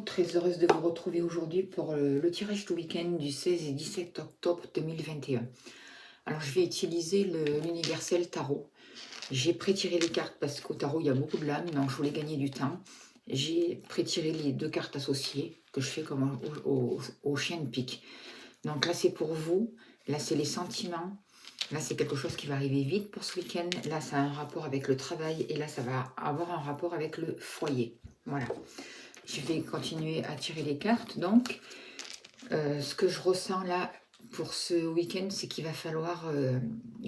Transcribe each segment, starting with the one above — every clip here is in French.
très heureuse de vous retrouver aujourd'hui pour le tirage du week-end du 16 et 17 octobre 2021. Alors je vais utiliser l'universel tarot. J'ai pré-tiré les cartes parce qu'au tarot il y a beaucoup de lames, donc je voulais gagner du temps. J'ai pré-tiré les deux cartes associées que je fais comme au chien de pique. Donc là c'est pour vous, là c'est les sentiments, là c'est quelque chose qui va arriver vite pour ce week-end, là ça a un rapport avec le travail et là ça va avoir un rapport avec le foyer. Voilà. Je vais continuer à tirer les cartes. Donc, ce que je ressens là pour ce week-end, c'est qu'il va falloir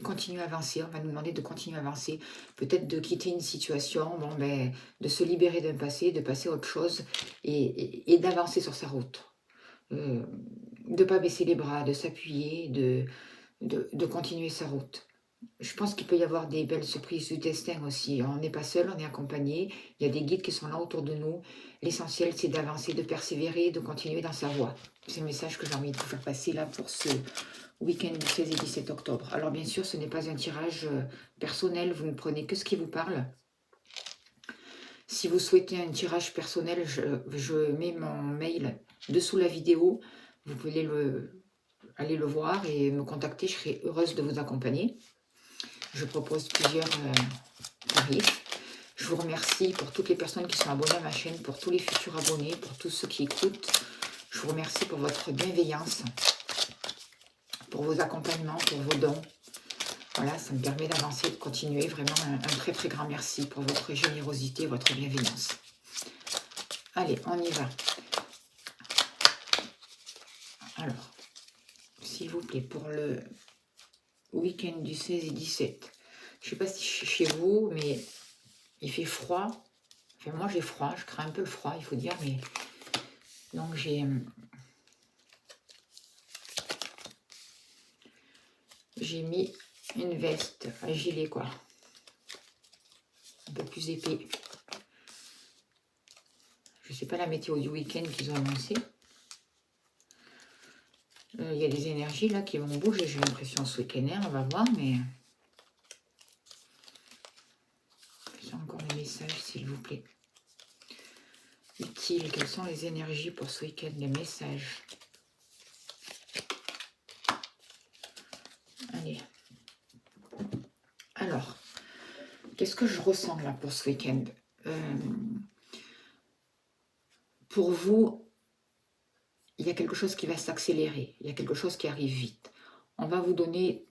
continuer à avancer. On va nous demander de continuer à avancer. Peut-être de quitter une situation, bon, ben, de se libérer d'un passé, de passer à autre chose et d'avancer sur sa route. De ne pas baisser les bras, de s'appuyer, de continuer sa route. Je pense qu'il peut y avoir des belles surprises du destin aussi. On n'est pas seul, on est accompagné. Il y a des guides qui sont là autour de nous. L'essentiel, c'est d'avancer, de persévérer, de continuer dans sa voie. C'est le message que j'ai envie de vous faire passer là pour ce week-end du 16 et 17 octobre. Alors bien sûr, ce n'est pas un tirage personnel. Vous ne prenez que ce qui vous parle. Si vous souhaitez un tirage personnel, je mets mon mail dessous la vidéo. Vous pouvez aller le voir et me contacter. Je serai heureuse de vous accompagner. Je propose plusieurs tarifs. Je vous remercie pour toutes les personnes qui sont abonnées à ma chaîne, pour tous les futurs abonnés, pour tous ceux qui écoutent. Je vous remercie pour votre bienveillance, pour vos accompagnements, pour vos dons. Voilà, ça me permet d'avancer, de continuer. Vraiment un très très grand merci pour votre générosité, votre bienveillance. Allez, on y va. Alors, s'il vous plaît, pour le week-end du 16 et 17. Je ne sais pas si chez vous, mais il fait froid. Enfin, moi, j'ai froid. Je crains un peu le froid, il faut dire. Mais donc, j'ai mis une veste, un gilet, quoi. Un peu plus épais. Je ne sais pas la météo du week-end qu'ils ont annoncé. Il y a des énergies, là, qui vont bouger, j'ai l'impression, ce week-end. On va voir, mais... J'ai encore le message, s'il vous plaît. Utile. Quelles sont les énergies pour ce week-end? Les messages. Allez. Alors, qu'est-ce que je ressens là pour ce week-end? Pour vous, il y a quelque chose qui va s'accélérer. Il y a quelque chose qui arrive vite. On va vous donner...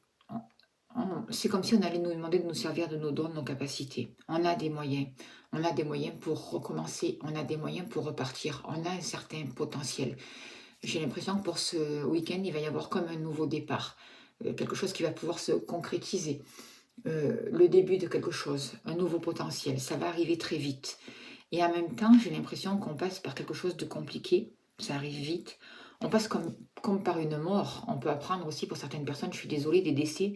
C'est comme si on allait nous demander de nous servir de nos dons, de nos capacités. On a des moyens. On a des moyens pour recommencer. On a des moyens pour repartir. On a un certain potentiel. J'ai l'impression que pour ce week-end, il va y avoir comme un nouveau départ. Quelque chose qui va pouvoir se concrétiser. Le début de quelque chose. Un nouveau potentiel. Ça va arriver très vite. Et en même temps, j'ai l'impression qu'on passe par quelque chose de compliqué. Ça arrive vite. On passe comme par une mort. On peut apprendre aussi pour certaines personnes, je suis désolée, des décès.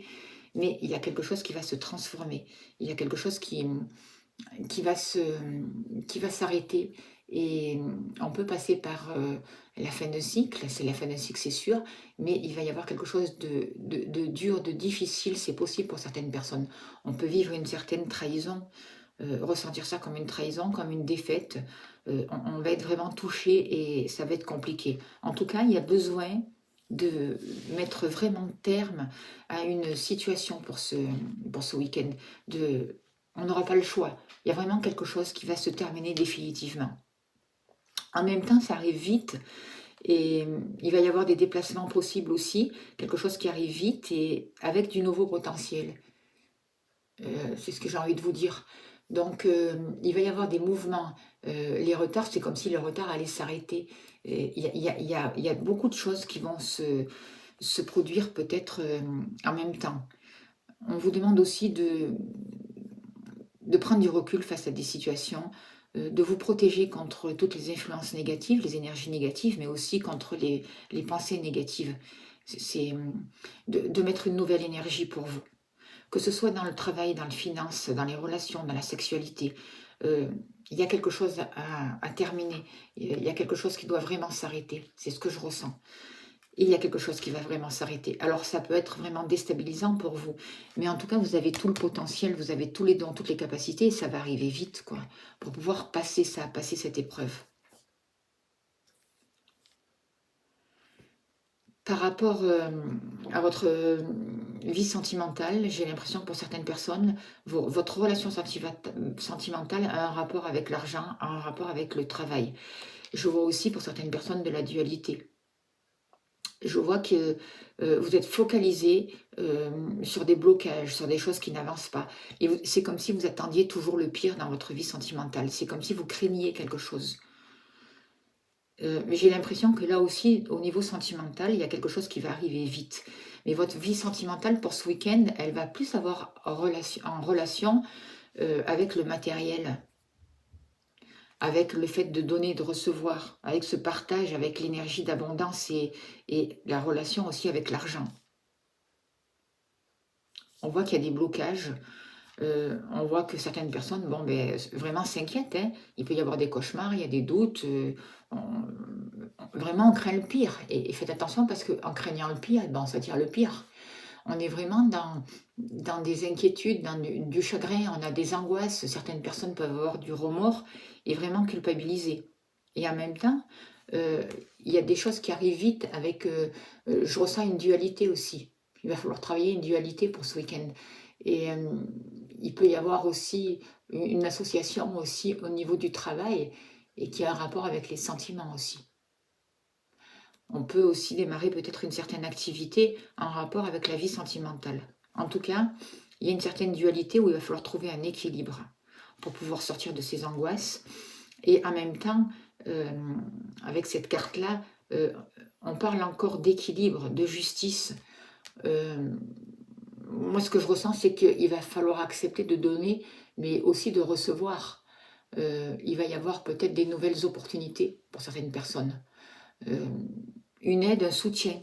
Mais il y a quelque chose qui va se transformer. Il y a quelque chose qui va s'arrêter. Et on peut passer par la fin d'un cycle. C'est la fin d'un cycle, c'est sûr. Mais il va y avoir quelque chose de dur, de difficile. C'est possible pour certaines personnes. On peut vivre une certaine trahison. Ressentir ça comme une trahison, comme une défaite. On va être vraiment touché et ça va être compliqué. En tout cas, il y a besoin de mettre vraiment terme à une situation pour ce week-end. On n'aura pas le choix. Il y a vraiment quelque chose qui va se terminer définitivement. En même temps, ça arrive vite et il va y avoir des déplacements possibles aussi. Quelque chose qui arrive vite et avec du nouveau potentiel. C'est ce que j'ai envie de vous dire. Donc, il va y avoir des mouvements. Les retards, c'est comme si le retard allait s'arrêter. Il y a beaucoup de choses qui vont se produire peut-être en même temps. On vous demande aussi de prendre du recul face à des situations, de vous protéger contre toutes les influences négatives, les énergies négatives, mais aussi contre les pensées négatives. C'est de mettre une nouvelle énergie pour vous. Que ce soit dans le travail, dans les finances, dans les relations, dans la sexualité, il y a quelque chose à terminer. Il y a quelque chose qui doit vraiment s'arrêter. C'est ce que je ressens. Et il y a quelque chose qui va vraiment s'arrêter. Alors ça peut être vraiment déstabilisant pour vous. Mais en tout cas, vous avez tout le potentiel, vous avez tous les dons, toutes les capacités. Et ça va arriver vite, quoi. Pour pouvoir passer ça, passer cette épreuve. Par rapport à votre vie sentimentale, j'ai l'impression que pour certaines personnes, votre relation sentimentale a un rapport avec l'argent, a un rapport avec le travail. Je vois aussi pour certaines personnes de la dualité. Je vois que vous êtes focalisé sur des blocages, sur des choses qui n'avancent pas. Et c'est comme si vous attendiez toujours le pire dans votre vie sentimentale. C'est comme si vous craigniez quelque chose. Mais j'ai l'impression que là aussi, au niveau sentimental, il y a quelque chose qui va arriver vite. Mais votre vie sentimentale pour ce week-end, elle va plus avoir en relation avec le matériel, avec le fait de donner, de recevoir, avec ce partage, avec l'énergie d'abondance et la relation aussi avec l'argent. On voit qu'il y a des blocages, on voit que certaines personnes, bon, ben, vraiment s'inquiètent, hein. Il peut y avoir des cauchemars, il y a des doutes, vraiment on craint le pire et faites attention parce qu'en craignant le pire, ben, on s'attire le pire. On est vraiment dans des inquiétudes, dans du chagrin, on a des angoisses, certaines personnes peuvent avoir du remords et vraiment culpabiliser. Et en même temps, il y a des choses qui arrivent vite avec, je ressens une dualité aussi. Il va falloir travailler une dualité pour ce week-end. Et il peut y avoir aussi une association aussi au niveau du travail et qui a un rapport avec les sentiments aussi. On peut aussi démarrer peut-être une certaine activité en rapport avec la vie sentimentale. En tout cas, il y a une certaine dualité où il va falloir trouver un équilibre pour pouvoir sortir de ces angoisses. Et en même temps, avec cette carte-là, on parle encore d'équilibre, de justice. Moi, ce que je ressens, c'est qu'il va falloir accepter de donner, mais aussi de recevoir. Il va y avoir peut-être des nouvelles opportunités pour certaines personnes. Une aide, un soutien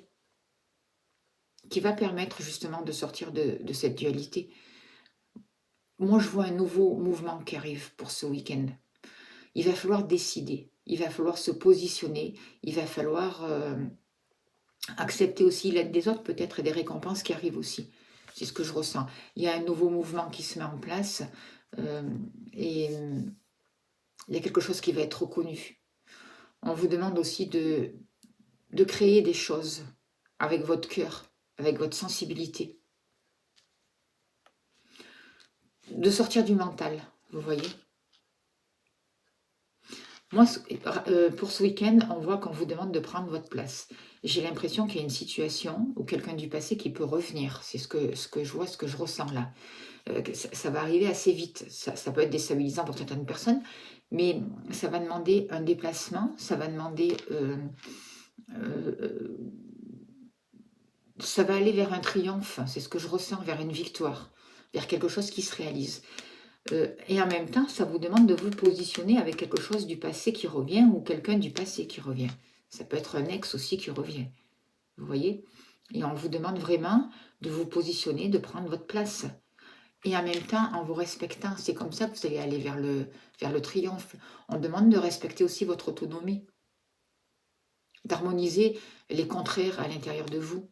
qui va permettre justement de sortir de cette dualité. Moi, je vois un nouveau mouvement qui arrive pour ce week-end. Il va falloir décider, il va falloir se positionner, il va falloir accepter aussi l'aide des autres peut-être et des récompenses qui arrivent aussi. C'est ce que je ressens. Il y a un nouveau mouvement qui se met en place et il y a quelque chose qui va être reconnu. On vous demande aussi de créer des choses avec votre cœur, avec votre sensibilité. De sortir du mental, vous voyez. Moi, pour ce week-end, on voit qu'on vous demande de prendre votre place. J'ai l'impression qu'il y a une situation ou quelqu'un du passé qui peut revenir. C'est ce que je vois, ce que je ressens là. Ça va arriver assez vite. Ça peut être déstabilisant pour certaines personnes, mais ça va demander un déplacement, ça va demander... ça va aller vers un triomphe, c'est ce que je ressens, vers une victoire, vers quelque chose qui se réalise. Et en même temps, ça vous demande de vous positionner avec quelque chose du passé qui revient ou quelqu'un du passé qui revient. Ça peut être un ex aussi qui revient. Vous voyez? Et on vous demande vraiment de vous positionner, de prendre votre place. Et en même temps, en vous respectant, c'est comme ça que vous allez aller vers le triomphe. On demande de respecter aussi votre autonomie, d'harmoniser les contraires à l'intérieur de vous,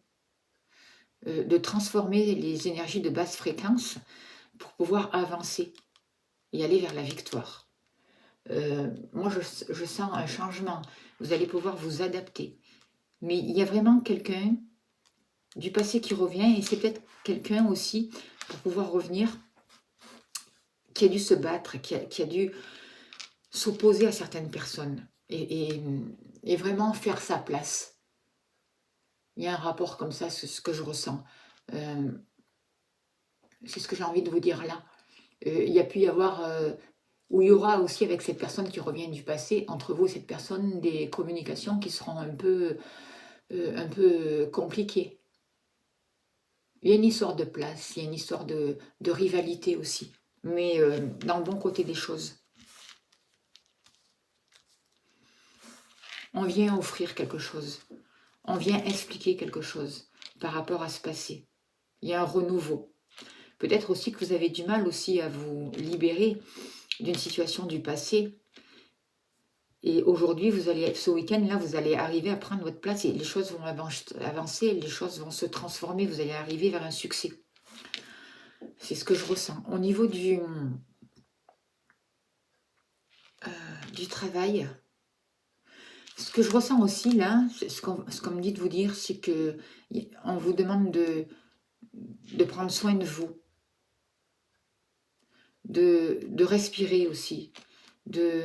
de transformer les énergies de basse fréquence pour pouvoir avancer et aller vers la victoire. Moi, je sens un changement. Vous allez pouvoir vous adapter. Mais il y a vraiment quelqu'un du passé qui revient et c'est peut-être quelqu'un aussi pour pouvoir revenir qui a dû se battre, qui a dû s'opposer à certaines personnes et vraiment faire sa place. Il y a un rapport comme ça, c'est ce que je ressens. C'est ce que j'ai envie de vous dire là. Il y a pu y avoir, ou il y aura aussi avec cette personne qui revient du passé, entre vous et cette personne, des communications qui seront un peu compliquées. Il y a une histoire de place, il y a une histoire de rivalité aussi, mais dans le bon côté des choses. On vient offrir quelque chose, on vient expliquer quelque chose par rapport à ce passé. Il y a un renouveau. Peut-être aussi que vous avez du mal aussi à vous libérer d'une situation du passé. Et aujourd'hui, ce week-end-là, vous allez arriver à prendre votre place et les choses vont avancer, les choses vont se transformer, vous allez arriver vers un succès. C'est ce que je ressens. Au niveau du travail, Ce que je ressens aussi là, ce qu'on me dit de vous dire, c'est que on vous demande de prendre soin de vous, de respirer aussi, de,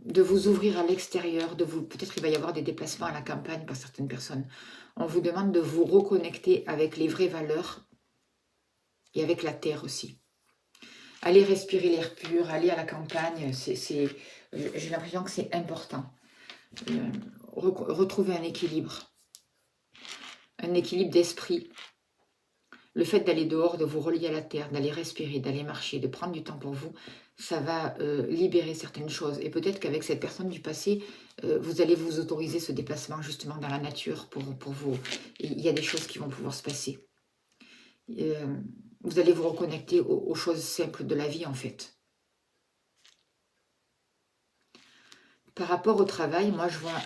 de vous ouvrir à l'extérieur, peut-être il va y avoir des déplacements à la campagne par certaines personnes. On vous demande de vous reconnecter avec les vraies valeurs et avec la terre aussi. Allez respirer l'air pur, aller à la campagne, j'ai l'impression que c'est important. Retrouver un équilibre d'esprit. Le fait d'aller dehors, de vous relier à la terre, d'aller respirer, d'aller marcher, de prendre du temps pour vous, ça va libérer certaines choses. Et peut-être qu'avec cette personne du passé, vous allez vous autoriser ce déplacement justement dans la nature pour vous. Et il y a des choses qui vont pouvoir se passer. Vous allez vous reconnecter aux choses simples de la vie en fait. Par rapport au travail, moi je vois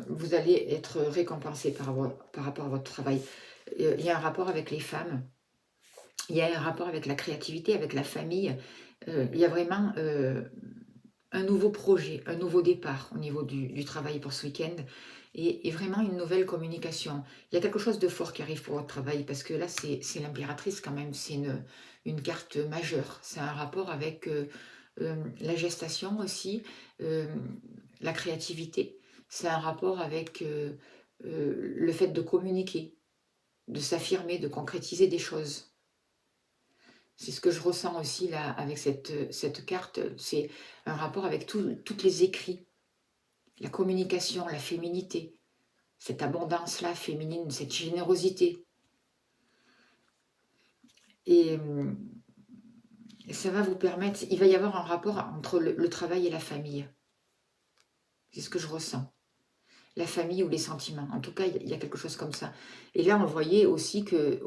vous allez être récompensé par rapport à votre travail. Il y a un rapport avec les femmes, il y a un rapport avec la créativité, avec la famille. Il y a vraiment un nouveau projet, un nouveau départ au niveau du travail pour ce week-end et vraiment une nouvelle communication. Il y a quelque chose de fort qui arrive pour votre travail parce que là, c'est l'impératrice quand même, c'est une carte majeure. C'est un rapport avec la gestation aussi, la créativité. C'est un rapport avec le fait de communiquer, de s'affirmer, de concrétiser des choses. C'est ce que je ressens aussi là avec cette carte. C'est un rapport avec tous les écrits, la communication, la féminité, cette abondance-là féminine, cette générosité. Et ça va vous permettre, il va y avoir un rapport entre le travail et la famille. C'est ce que je ressens. La famille ou les sentiments. En tout cas, il y a quelque chose comme ça. Et là, on voyait aussi que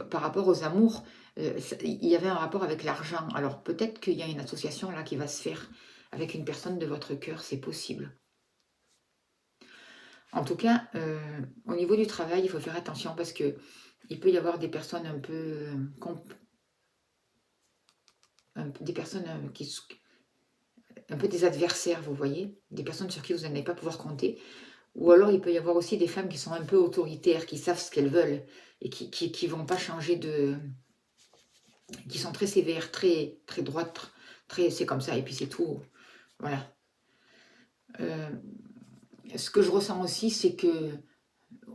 par rapport aux amours, il y avait un rapport avec l'argent. Alors peut-être qu'il y a une association là qui va se faire avec une personne de votre cœur, c'est possible. En tout cas, au niveau du travail, il faut faire attention parce que il peut y avoir des personnes des personnes un peu des adversaires, vous voyez, des personnes sur qui vous n'allez pas pouvoir compter. Ou alors, il peut y avoir aussi des femmes qui sont un peu autoritaires, qui savent ce qu'elles veulent et qui vont pas changer qui sont très sévères, très, très droites, c'est comme ça et puis c'est tout. Voilà. Ce que je ressens aussi, c'est que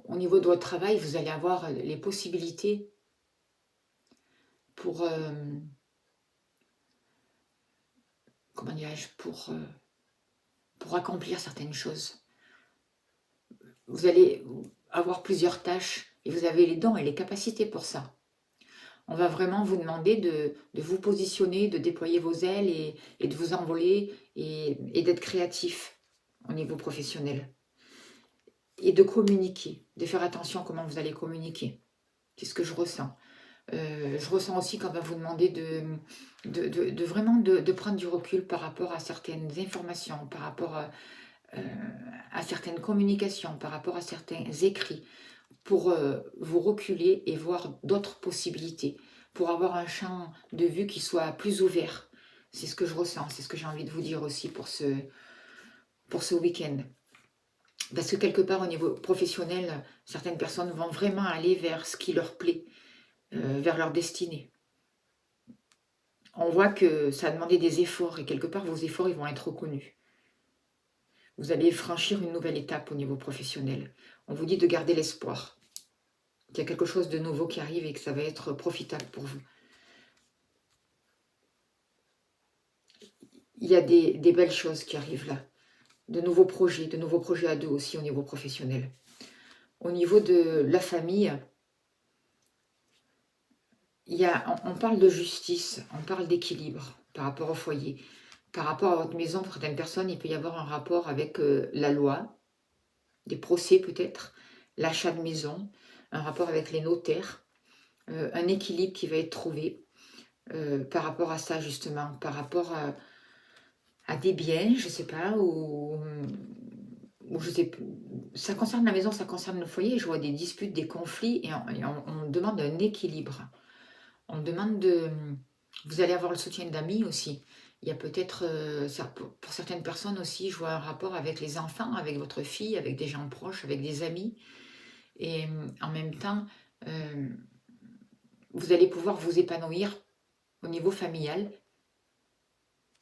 au niveau de votre travail, vous allez avoir les possibilités pour, comment dirais-je, pour accomplir certaines choses. Vous allez avoir plusieurs tâches et vous avez les dons et les capacités pour ça. On va vraiment vous demander de vous positionner, de déployer vos ailes et de vous envoler et d'être créatif au niveau professionnel. Et de communiquer, de faire attention à comment vous allez communiquer. C'est ce que je ressens. Je ressens aussi qu'on va vous demander de vraiment de prendre du recul par rapport à certaines informations, par rapport à certaines communications, par rapport à certains écrits, pour vous reculer et voir d'autres possibilités, pour avoir un champ de vue qui soit plus ouvert. C'est ce que je ressens, c'est ce que j'ai envie de vous dire aussi pour ce week-end. Parce que quelque part au niveau professionnel, certaines personnes vont vraiment aller vers ce qui leur plaît, vers leur destinée. On voit que ça a demandé des efforts et quelque part vos efforts ils vont être reconnus. Vous allez franchir une nouvelle étape au niveau professionnel. On vous dit de garder l'espoir. Il y a quelque chose de nouveau qui arrive et que ça va être profitable pour vous. Il y a des belles choses qui arrivent là. De nouveaux projets à deux aussi au niveau professionnel. Au niveau de la famille, on parle de justice, on parle d'équilibre par rapport au foyer. Par rapport à votre maison, pour certaines personnes, il peut y avoir un rapport avec la loi, des procès peut-être, l'achat de maison, un rapport avec les notaires, un équilibre qui va être trouvé par rapport à ça justement, par rapport à des biens, je ne sais pas, ou je sais, ça concerne la maison, ça concerne le foyer, je vois des disputes, des conflits, et on demande un équilibre. On demande vous allez avoir le soutien d'amis aussi. Il y a peut-être, pour certaines personnes aussi, je vois un rapport avec les enfants, avec votre fille, avec des gens proches, avec des amis. Et en même temps, euh, vous allez pouvoir vous épanouir au niveau familial.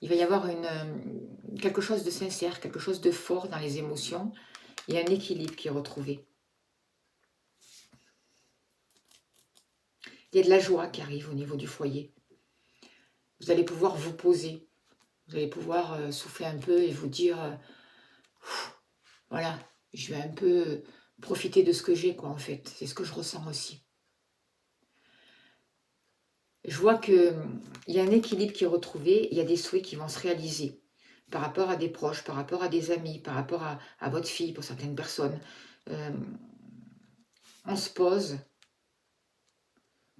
Il va y avoir quelque chose de sincère, quelque chose de fort dans les émotions. Il y a un équilibre qui est retrouvé. Il y a de la joie qui arrive au niveau du foyer. Vous allez pouvoir vous poser. Vous allez pouvoir souffler un peu et vous dire, voilà, je vais un peu profiter de ce que j'ai, quoi, en fait. C'est ce que je ressens aussi. Je vois qu'il y a un équilibre qui est retrouvé, il y a des souhaits qui vont se réaliser par rapport à des proches, par rapport à des amis, par rapport à votre fille, pour certaines personnes. On se pose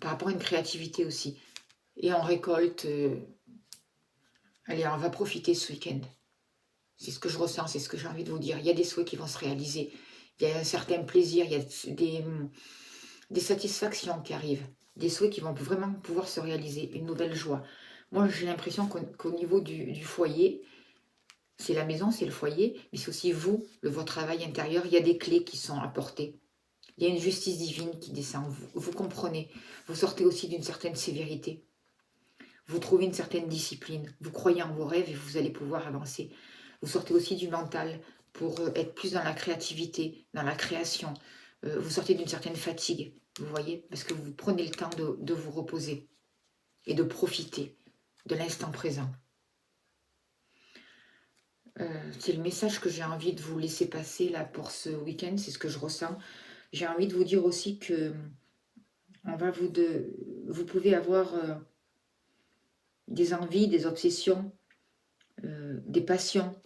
par rapport à une créativité aussi. Et on récolte. Allez, on va profiter ce week-end. C'est ce que je ressens, c'est ce que j'ai envie de vous dire. Il y a des souhaits qui vont se réaliser. Il y a un certain plaisir, il y a des satisfactions qui arrivent. Des souhaits qui vont vraiment pouvoir se réaliser. Une nouvelle joie. Moi, j'ai l'impression qu'au niveau du foyer, c'est la maison, c'est le foyer, mais c'est aussi vous, votre travail intérieur. Il y a des clés qui sont apportées. Il y a une justice divine qui descend. Vous comprenez. Vous sortez aussi d'une certaine sévérité. Vous trouvez une certaine discipline. Vous croyez en vos rêves et vous allez pouvoir avancer. Vous sortez aussi du mental pour être plus dans la créativité, dans la création. Vous sortez d'une certaine fatigue, vous voyez, parce que vous prenez le temps de vous reposer et de profiter de l'instant présent. C'est le message que j'ai envie de vous laisser passer là pour ce week-end, c'est ce que je ressens. J'ai envie de vous dire aussi que vous pouvez avoir des envies, des obsessions, des passions.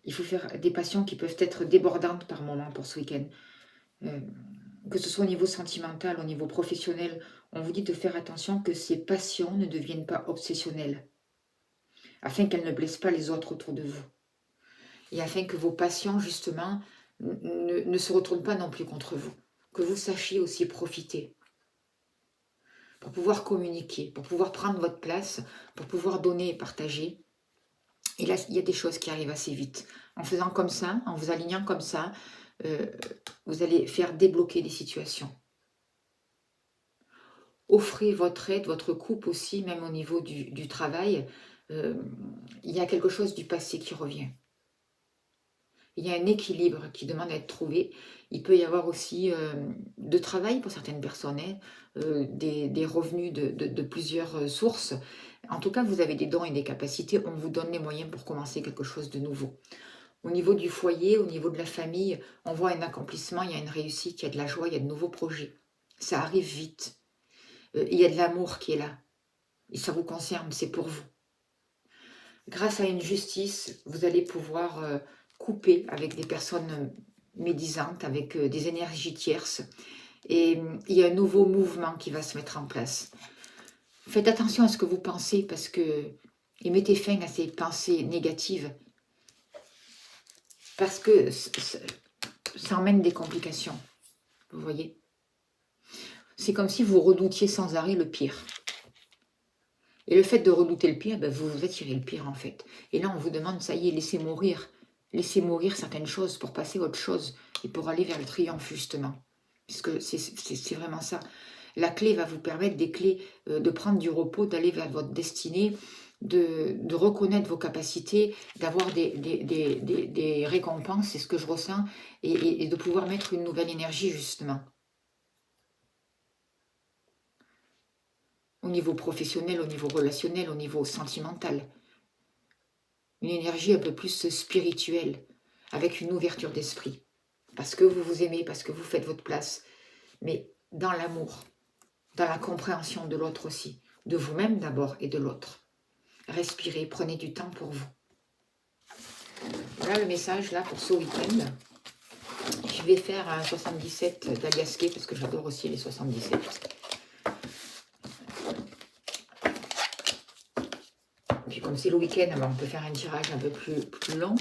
Il faut faire des passions qui peuvent être débordantes par moment pour ce week-end. Que ce soit au niveau sentimental, au niveau professionnel, on vous dit de faire attention que ces passions ne deviennent pas obsessionnelles, afin qu'elles ne blessent pas les autres autour de vous. Et afin que vos passions, justement, ne se retournent pas non plus contre vous. Que vous sachiez aussi profiter. Pour pouvoir communiquer, pour pouvoir prendre votre place, pour pouvoir donner et partager. Et là, il y a des choses qui arrivent assez vite. En faisant comme ça, en vous alignant comme ça, vous allez faire débloquer des situations. Offrez votre aide, votre coupe aussi, même au niveau du travail. Il y a quelque chose du passé qui revient. Il y a un équilibre qui demande à être trouvé. Il peut y avoir aussi de travail pour certaines personnes, des revenus de plusieurs sources. En tout cas, vous avez des dons et des capacités. On vous donne les moyens pour commencer quelque chose de nouveau. Au niveau du foyer, au niveau de la famille, on voit un accomplissement, il y a une réussite, il y a de la joie, il y a de nouveaux projets. Ça arrive vite. Il y a de l'amour qui est là. Et ça vous concerne, c'est pour vous. Grâce à une justice, vous allez pouvoir couper avec des personnes médisantes, avec des énergies tierces. Et il y a un nouveau mouvement qui va se mettre en place. Faites attention à ce que vous pensez parce que... Et mettez fin à ces pensées négatives. Parce que ça emmène des complications. Vous voyez? C'est comme si vous redoutiez sans arrêt le pire. Et le fait de redouter le pire, vous vous attirez le pire en fait. Et là, on vous demande, ça y est, laissez mourir. Laissez mourir certaines choses pour passer à autre chose et pour aller vers le triomphe justement. Puisque c'est vraiment ça. La clé va vous permettre, des clés, de prendre du repos, d'aller vers votre destinée, de reconnaître vos capacités, d'avoir des récompenses, c'est ce que je ressens, et de pouvoir mettre une nouvelle énergie justement. Au niveau professionnel, au niveau relationnel, au niveau sentimental. Une énergie un peu plus spirituelle, avec une ouverture d'esprit. Parce que vous vous aimez, parce que vous faites votre place, mais dans l'amour, dans la compréhension de l'autre aussi, de vous-même d'abord et de l'autre. Respirez, prenez du temps pour vous. Voilà le message là pour ce week-end. Je vais faire un 77 d'Aliasqué parce que j'adore aussi les 77. Puis comme c'est le week-end, on peut faire un tirage un peu plus long.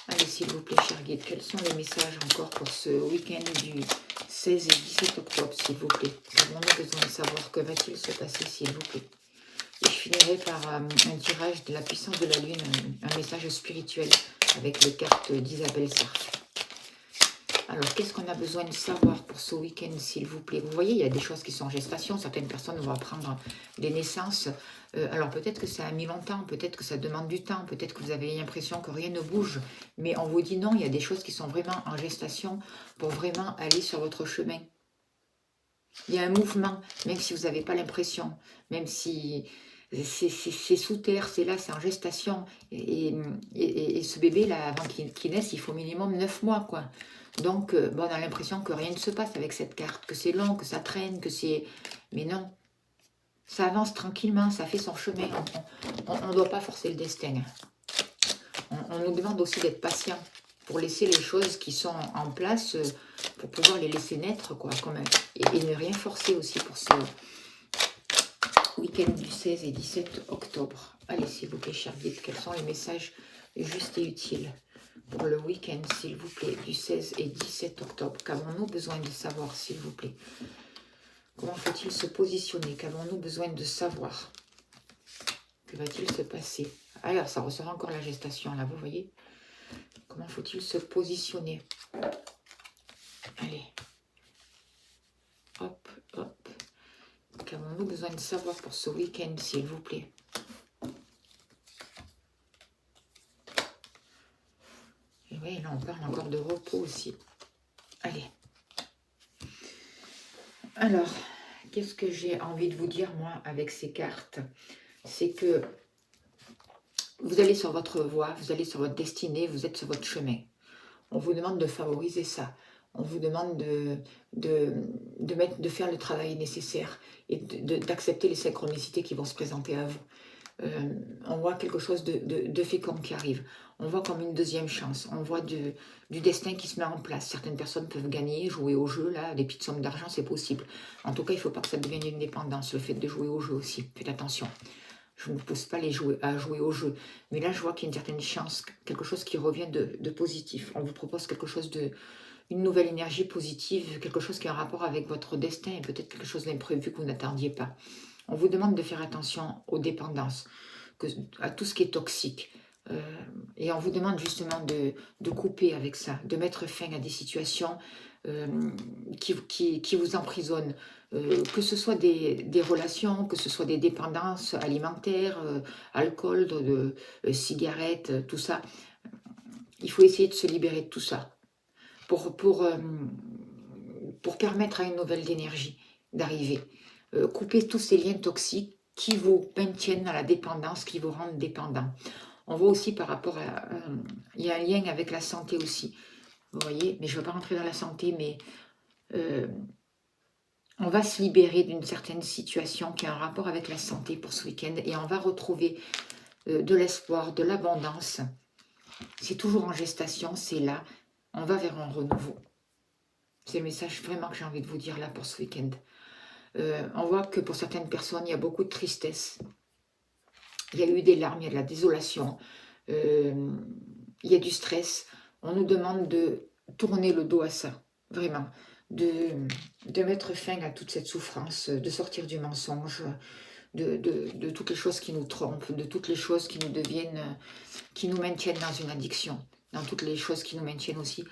Allez, s'il vous plaît, chers guides, quels sont les messages encore pour ce week-end du 16 et 17 octobre, s'il vous plaît? J'ai vraiment besoin de savoir que va-t-il se passer, s'il vous plaît. Et je finirai par un tirage de la puissance de la lune, un message spirituel avec les cartes d'Isabelle Sartre. Alors, qu'est-ce qu'on a besoin de savoir pour ce week-end, s'il vous plaît? Vous voyez, il y a des choses qui sont en gestation. Certaines personnes vont apprendre des naissances. Alors, peut-être que ça a mis longtemps, peut-être que ça demande du temps, peut-être que vous avez l'impression que rien ne bouge. Mais on vous dit non, il y a des choses qui sont vraiment en gestation pour vraiment aller sur votre chemin. Il y a un mouvement, même si vous n'avez pas l'impression, même si c'est sous terre, c'est là, c'est en gestation. Et ce bébé-là, avant qu'il naisse, il faut minimum 9 mois, quoi. Donc, bon, on a l'impression que rien ne se passe avec cette carte, que c'est long, que ça traîne, que c'est... Mais non, ça avance tranquillement, ça fait son chemin. On ne doit pas forcer le destin. On nous demande aussi d'être patient pour laisser les choses qui sont en place, pour pouvoir les laisser naître, quoi, et ne rien forcer aussi pour ce week-end du 16 et 17 octobre. Allez, s'il vous plaît, chers guides, quels sont les messages justes et utiles pour le week-end, s'il vous plaît, du 16 et 17 octobre? Qu'avons-nous besoin de savoir, s'il vous plaît? Comment faut-il se positionner? Qu'avons-nous besoin de savoir? Que va-t-il se passer? Alors, ça ressort encore la gestation, là, vous voyez? Comment faut-il se positionner? Allez. Hop, hop. Qu'avons-nous besoin de savoir pour ce week-end, s'il vous plaît? Et oui, là, on parle encore de repos aussi. Allez. Alors, qu'est-ce que j'ai envie de vous dire, moi, avec ces cartes? C'est que vous allez sur votre voie, vous allez sur votre destinée, vous êtes sur votre chemin. On vous demande de favoriser ça. On vous demande de faire le travail nécessaire et d'accepter les synchronicités qui vont se présenter à vous. On voit quelque chose de fécond qui arrive. On voit comme une deuxième chance. On voit du destin qui se met en place. Certaines personnes peuvent gagner, jouer au jeu, là, des petites sommes d'argent, c'est possible. En tout cas, il ne faut pas que ça devienne une dépendance, le fait de jouer au jeu aussi. Faites attention. Je ne pousse pas à jouer au jeu. Mais là, je vois qu'il y a une certaine chance, quelque chose qui revient de positif. On vous propose quelque chose une nouvelle énergie positive, quelque chose qui a un rapport avec votre destin et peut-être quelque chose d'imprévu que vous n'attendiez pas. On vous demande de faire attention aux dépendances, à tout ce qui est toxique. Et on vous demande justement de couper avec ça, de mettre fin à des situations qui vous emprisonnent. Que ce soit des relations, que ce soit des dépendances alimentaires, alcool, cigarettes, tout ça. Il faut essayer de se libérer de tout ça pour permettre à une nouvelle énergie d'arriver. Couper tous ces liens toxiques qui vous maintiennent dans la dépendance, qui vous rendent dépendant. On voit aussi par rapport à... il y a un lien avec la santé aussi. Vous voyez, mais je ne vais pas rentrer dans la santé, mais on va se libérer d'une certaine situation qui a un rapport avec la santé pour ce week-end et on va retrouver de l'espoir, de l'abondance. C'est toujours en gestation, c'est là. On va vers un renouveau. C'est le message vraiment que j'ai envie de vous dire là pour ce week-end. On voit que pour certaines personnes, il y a beaucoup de tristesse. Il y a eu des larmes, il y a de la désolation. Il y a du stress. On nous demande de tourner le dos à ça, vraiment. De mettre fin à toute cette souffrance, de sortir du mensonge, de toutes les choses qui nous trompent, de toutes les choses qui qui nous maintiennent dans une addiction, dans toutes les choses qui nous maintiennent aussi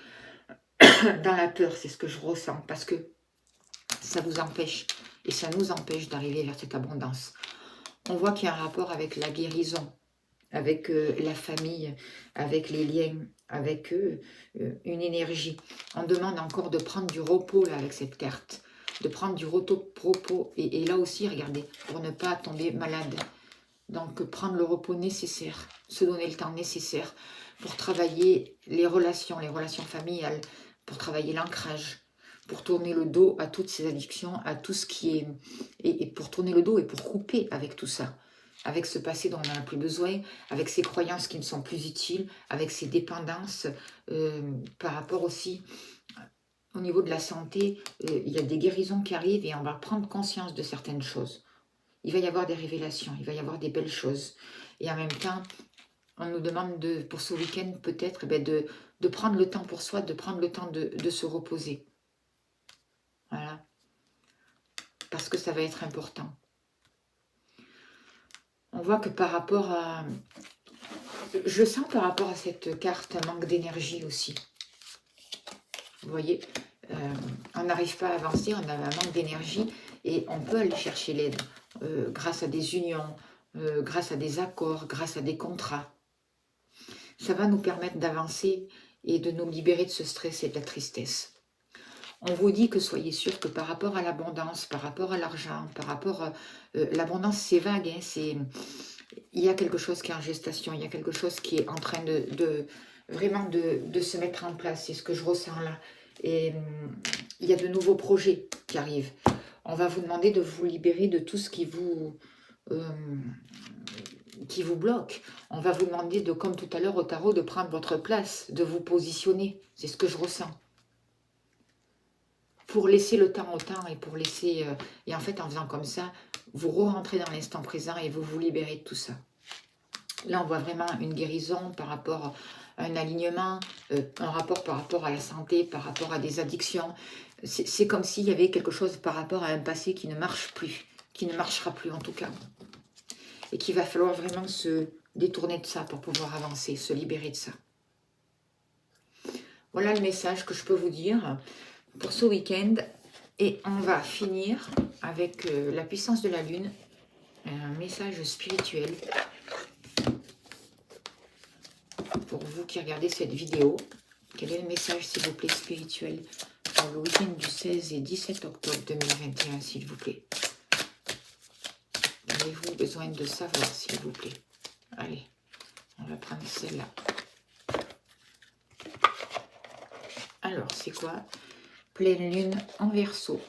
dans la peur, c'est ce que je ressens, parce que ça vous empêche, et ça nous empêche d'arriver vers cette abondance. On voit qu'il y a un rapport avec la guérison, avec la famille, avec les liens, avec une énergie. On demande encore de prendre du repos là avec cette carte, de prendre du repos, et là aussi, regardez, pour ne pas tomber malade. Donc, prendre le repos nécessaire, se donner le temps nécessaire pour travailler les relations familiales, pour travailler l'ancrage, pour tourner le dos à toutes ces addictions, à tout ce qui est... Et pour tourner le dos et pour couper avec tout ça, avec ce passé dont on n'a plus besoin, avec ces croyances qui ne sont plus utiles, avec ces dépendances, par rapport aussi au niveau de la santé, il y a des guérisons qui arrivent et on va prendre conscience de certaines choses. Il va y avoir des révélations, il va y avoir des belles choses. Et en même temps, on nous demande pour ce week-end peut-être de prendre le temps pour soi, de prendre le temps de se reposer. Voilà. Parce que ça va être important. On voit que par rapport à... Je sens par rapport à cette carte un manque d'énergie aussi. Vous voyez, on n'arrive pas à avancer, on a un manque d'énergie et on peut aller chercher l'aide grâce à des unions, grâce à des accords, grâce à des contrats. Ça va nous permettre d'avancer et de nous libérer de ce stress et de la tristesse. On vous dit que soyez sûr que par rapport à l'abondance, par rapport à l'argent, par rapport à... l'abondance, c'est vague, hein, il y a quelque chose qui est en gestation, il y a quelque chose qui est en train vraiment de se mettre en place, c'est ce que je ressens là. Et il y a de nouveaux projets qui arrivent. On va vous demander de vous libérer de tout ce qui vous bloque. On va vous demander, comme tout à l'heure au tarot, de prendre votre place, de vous positionner. C'est ce que je ressens. Pour laisser le temps au temps et pour laisser... et en fait, en faisant comme ça, vous re-rentrez dans l'instant présent et vous vous libérez de tout ça. Là, on voit vraiment une guérison par rapport à un alignement, un rapport par rapport à la santé, par rapport à des addictions. C'est comme s'il y avait quelque chose par rapport à un passé qui ne marche plus, qui ne marchera plus en tout cas. Et qu'il va falloir vraiment se détourner de ça pour pouvoir avancer, se libérer de ça. Voilà le message que je peux vous dire pour ce week-end. Et on va finir avec la puissance de la lune, un message spirituel pour vous qui regardez cette vidéo. Quel est le message, s'il vous plaît, spirituel pour le week-end du 16 et 17 octobre 2021, s'il vous plaît? Avez-vous besoin de savoir, s'il vous plaît? Allez, on va prendre celle-là. Alors, c'est quoi? Pleine lune en Verseau.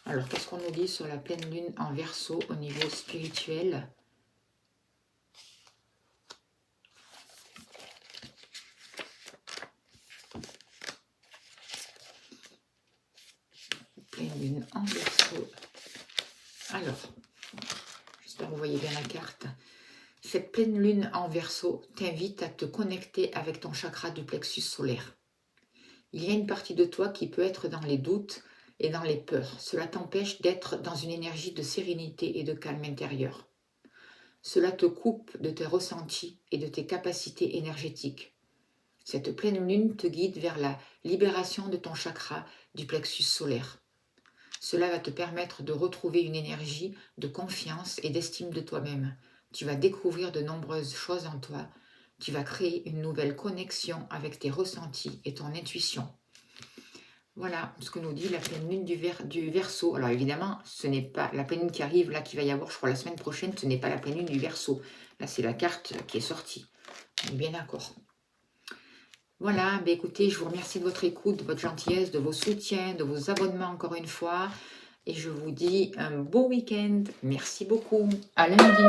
Alors, qu'est-ce qu'on nous dit sur la pleine lune en Verseau au niveau spirituel? Pleine lune en Verseau. Alors, j'espère que vous voyez bien la carte. Cette pleine lune en Verseau t'invite à te connecter avec ton chakra du plexus solaire. Il y a une partie de toi qui peut être dans les doutes et dans les peurs. Cela t'empêche d'être dans une énergie de sérénité et de calme intérieur. Cela te coupe de tes ressentis et de tes capacités énergétiques. Cette pleine lune te guide vers la libération de ton chakra du plexus solaire. Cela va te permettre de retrouver une énergie de confiance et d'estime de toi-même. Tu vas découvrir de nombreuses choses en toi. Tu vas créer une nouvelle connexion avec tes ressentis et ton intuition. Voilà ce que nous dit la pleine lune du Verseau. Alors évidemment, ce n'est pas la pleine lune qui arrive, là, qui va y avoir, je crois, la semaine prochaine, ce n'est pas la pleine lune du Verseau. Là, c'est la carte qui est sortie. On est bien d'accord. Voilà, ben écoutez, je vous remercie de votre écoute, de votre gentillesse, de vos soutiens, de vos abonnements encore une fois. Et je vous dis un beau week-end. Merci beaucoup. À lundi.